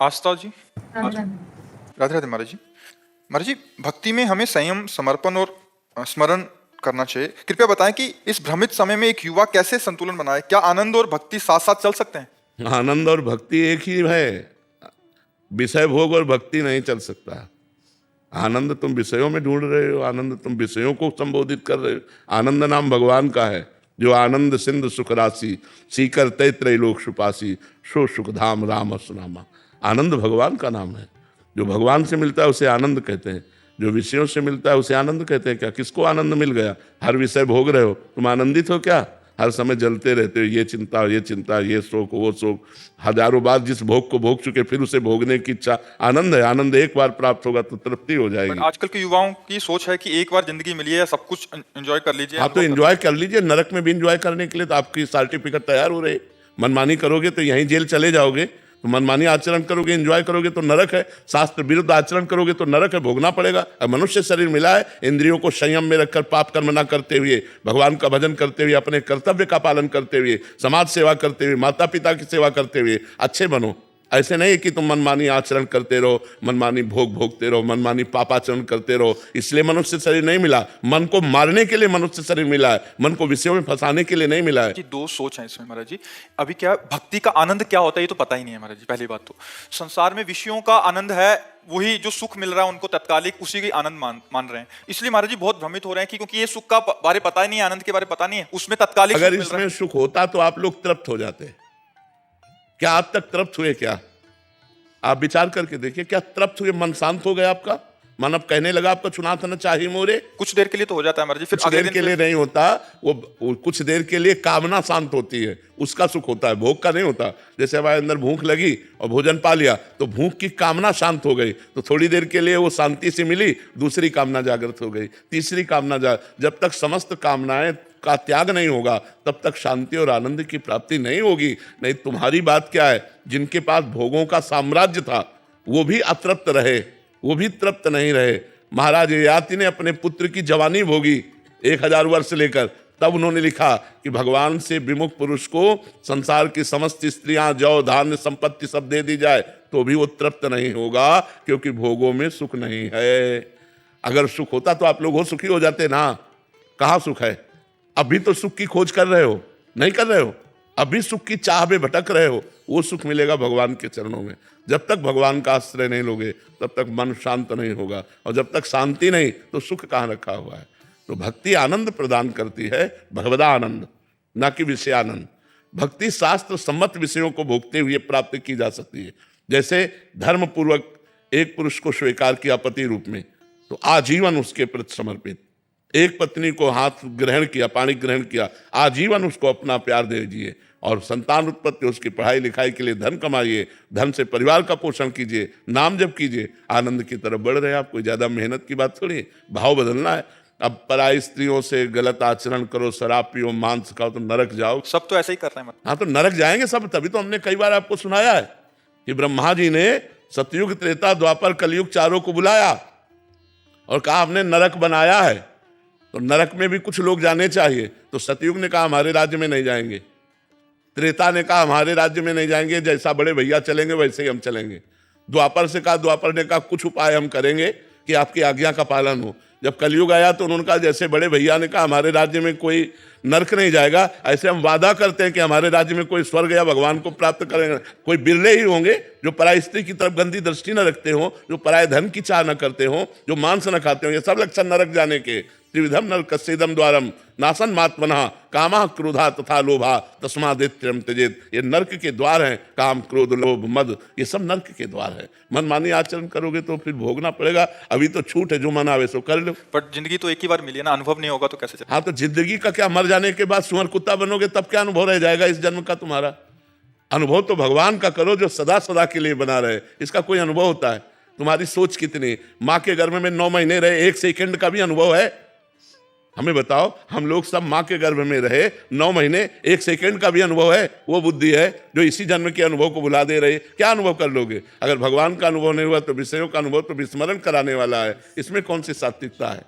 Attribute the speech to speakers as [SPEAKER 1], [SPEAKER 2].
[SPEAKER 1] आस्था जी।
[SPEAKER 2] राधे
[SPEAKER 1] राधे राधे महाराज जी। महाराज जी, भक्ति में हमें संयम, समर्पण और स्मरण करना चाहिए। कृपया बताएं कि इस भ्रमित समय में एक युवा कैसे संतुलन बनाए। क्या आनंद और भक्ति साथ साथ चल सकते हैं?
[SPEAKER 3] आनंद और भक्ति एक ही है, विषय भोग और भक्ति नहीं चल सकता। आनंद तुम विषयों में ढूंढ रहे हो, आनंद तुम विषयों को संबोधित कर रहे हो। आनंद नाम भगवान का है, जो आनंद सिंधु सुख राशि, सीकर तैत्र लोक सुपासी, सो सुख धाम राम सुनामा। आनंद भगवान का नाम है। जो भगवान से मिलता है उसे आनंद कहते हैं, जो विषयों से मिलता है उसे आनंद कहते हैं। क्या किसको आनंद मिल गया? हर विषय भोग रहे हो, तुम आनंदित हो क्या? हर समय जलते रहते हो, ये चिंता ये चिंता, ये शोक वो शोक, हजारों बार जिस भोग को भोग चुके फिर उसे भोगने की इच्छा। आनंद है, आनंद एक बार प्राप्त होगा तो तृप्ति हो जाएगी।
[SPEAKER 1] आजकल के युवाओं की सोच है कि एक बार जिंदगी मिली है, सब कुछ एंजॉय कर लीजिए।
[SPEAKER 3] हाँ तो एंजॉय कर लीजिए, नरक में भी एंजॉय करने के लिए तो आपकी सर्टिफिकेट तैयार हो रही। मनमानी करोगे तो यहीं जेल चले जाओगे, तो मनमानी आचरण करोगे, एंजॉय करोगे तो नरक है। शास्त्र विरुद्ध आचरण करोगे तो नरक है, भोगना पड़ेगा। अब मनुष्य शरीर मिला है, इंद्रियों को संयम में रखकर पाप कर्म ना करते हुए, भगवान का भजन करते हुए, अपने कर्तव्य का पालन करते हुए, समाज सेवा करते हुए, माता पिता की सेवा करते हुए अच्छे बनो। ऐसे नहीं कि तुम मनमानी आचरण करते रहो, मनमानी भोग भोगते रहो, मनमानी पापाचरण करते रहो। इसलिए मनुष्य शरीर नहीं मिला, मन को मारने के लिए मनुष्य शरीर मिला है, मन को विषयों में फंसाने के लिए नहीं मिला है।
[SPEAKER 1] जी, दो सोच है इसमें महाराज जी। अभी क्या भक्ति का आनंद क्या होता है ये तो पता ही नहीं है महाराज जी। पहली बात तो संसार में विषयों का आनंद है, वही जो सुख मिल रहा है उनको तत्कालिक उसी के आनंद मान रहे हैं। इसलिए महाराज जी बहुत भ्रमित हो रहे हैं कि क्योंकि ये सुख का बारे पता ही नहीं है, आनंद के बारे पता नहीं है, उसमें तत्कालिक
[SPEAKER 3] अगर इसमें सुख होता तो आप लोग तृप्त हो जाते। क्या आज तक तृप्त हुए? क्या आप विचार करके देखिए, क्या तृप्त हुए? मन शांत हो गया आपका? मन अब कहने लगा आपका चुनाव न चाहिए मोरे?
[SPEAKER 1] कुछ देर के लिए तो हो जाता है महाराज जी, फिर
[SPEAKER 3] कुछ देर के लिए नहीं होता। वो कुछ देर के लिए कामना शांत होती है, उसका सुख होता है, भोग का नहीं होता। जैसे हमारे अंदर भूख लगी और भोजन पा लिया तो भूख की कामना शांत हो गई, तो थोड़ी देर के लिए वो शांति से मिली, दूसरी कामना जागृत हो गई, तीसरी कामना जब तक समस्त कामनाएं का त्याग नहीं होगा तब तक शांति और आनंद की प्राप्ति नहीं होगी। नहीं, तुम्हारी बात क्या है? जिनके पास भोगों का साम्राज्य था वो भी अतृप्त रहे, वो भी तृप्त नहीं रहे। महाराज ययाति ने अपने पुत्र की जवानी भोगी 1000 वर्ष लेकर, तब उन्होंने लिखा कि भगवान से विमुख पुरुष को संसार की समस्त स्त्रियां, जौ, धान्य, संपत्ति सब दे दी जाए तो भी वो तृप्त नहीं होगा, क्योंकि भोगों में सुख नहीं है। अगर सुख होता तो आप लोग हो सुखी हो जाते ना। कहाँ सुख है? अभी तो सुख की खोज कर रहे हो, नहीं कर रहे हो? अभी सुख की चाह में भटक रहे हो। वो सुख मिलेगा भगवान के चरणों में। जब तक भगवान का आश्रय नहीं लोगे तब तक मन शांत नहीं होगा, और जब तक शांति नहीं तो सुख कहाँ रखा हुआ है? तो भक्ति आनंद प्रदान करती है, भगवदा आनंद, ना कि विषय आनंद। भक्ति शास्त्र सम्मत विषयों को भोगते हुए प्राप्त की जा सकती है। जैसे धर्म पूर्वक एक पुरुष को स्वीकार किया पति रूप में तो आजीवन उसके प्रति समर्पित, एक पत्नी को हाथ ग्रहण किया, पानी ग्रहण किया, आजीवन उसको अपना प्यार दे दीजिए, और संतान उत्पत्ति, उसकी पढ़ाई लिखाई के लिए धन कमाइए, धन से परिवार का पोषण कीजिए, नाम जप कीजिए, आनंद की तरफ बढ़ रहे हैं आप। कोई ज्यादा मेहनत की बात थोड़ी है, भाव बदलना है। अब पराई स्त्रियों से गलत आचरण करो, शराब पियो, मांस खाओ तो नरक जाओ।
[SPEAKER 1] सब तो ऐसा ही कर रहे हैं।
[SPEAKER 3] हाँ तो नरक जाएंगे सब। तभी तो हमने कई बार आपको सुनाया है कि ब्रह्मा जी ने सतयुग, त्रेता, द्वापर, कलयुग चारों को बुलाया और कहा हमने नरक बनाया है, तो नरक में भी कुछ लोग जाने चाहिए। तो सतयुग ने कहा हमारे राज्य में नहीं जाएंगे, त्रेता ने कहा हमारे राज्य में नहीं जाएंगे, जैसा बड़े भैया चलेंगे वैसे ही हम चलेंगे। द्वापर से कहा, द्वापर ने कहा कुछ उपाय हम करेंगे कि आपकी आज्ञा का पालन हो। जब कलयुग आया तो उन्होंने कहा जैसे बड़े भैया ने कहा हमारे राज्य में कोई नरक नहीं जाएगा, ऐसे हम वादा करते हैं कि हमारे राज्य में कोई स्वर्ग या भगवान को प्राप्त करेंगे। कोई बिरले ही होंगे जो पराय स्त्री की तरफ गंदी दृष्टि न रखते हो, जो पराय धन की चाह न करते हो, जो मांस न खाते हो। ये सब लक्षण नरक जाने के। त्रिविधम नरकस्येदम द्वारम नासन मात्मनः कामः क्रोधा तथा लोभा तस्मादित्यम त्यजेत। ये नरक के द्वार हैं, काम, क्रोध, लोभ, मद, ये सब नरक के द्वार हैं। मनमानी आचरण करोगे तो फिर भोगना पड़ेगा। अभी तो छूट है, जो मन आवे सो कर लो।
[SPEAKER 1] पर जिंदगी तो एक ही बार मिली है ना, अनुभव नहीं होगा तो कैसे चलेगा?
[SPEAKER 3] हाँ तो जिंदगी का क्या? मर जाने के बाद सुअर कुत्ता बनोगे तब क्या अनुभव रह जाएगा इस जन्म का तुम्हारा? अनुभव तो भगवान का करो जो सदा सदा के लिए बना रहे। इसका कोई अनुभव होता है? तुम्हारी सोच कितनी? माँ के गर्भ में 9 महीने रहे, 1 सेकंड का भी अनुभव है? हमें बताओ। हम लोग सब माँ के गर्भ में रहे 9 महीने, 1 सेकंड का भी अनुभव है? वो बुद्धि है जो इसी जन्म के अनुभव को भुला दे रही। क्या अनुभव कर लोगे? अगर भगवान का अनुभव नहीं हुआ तो विषयों का अनुभव तो विस्मरण कराने वाला है। इसमें कौन सी सात्विकता है?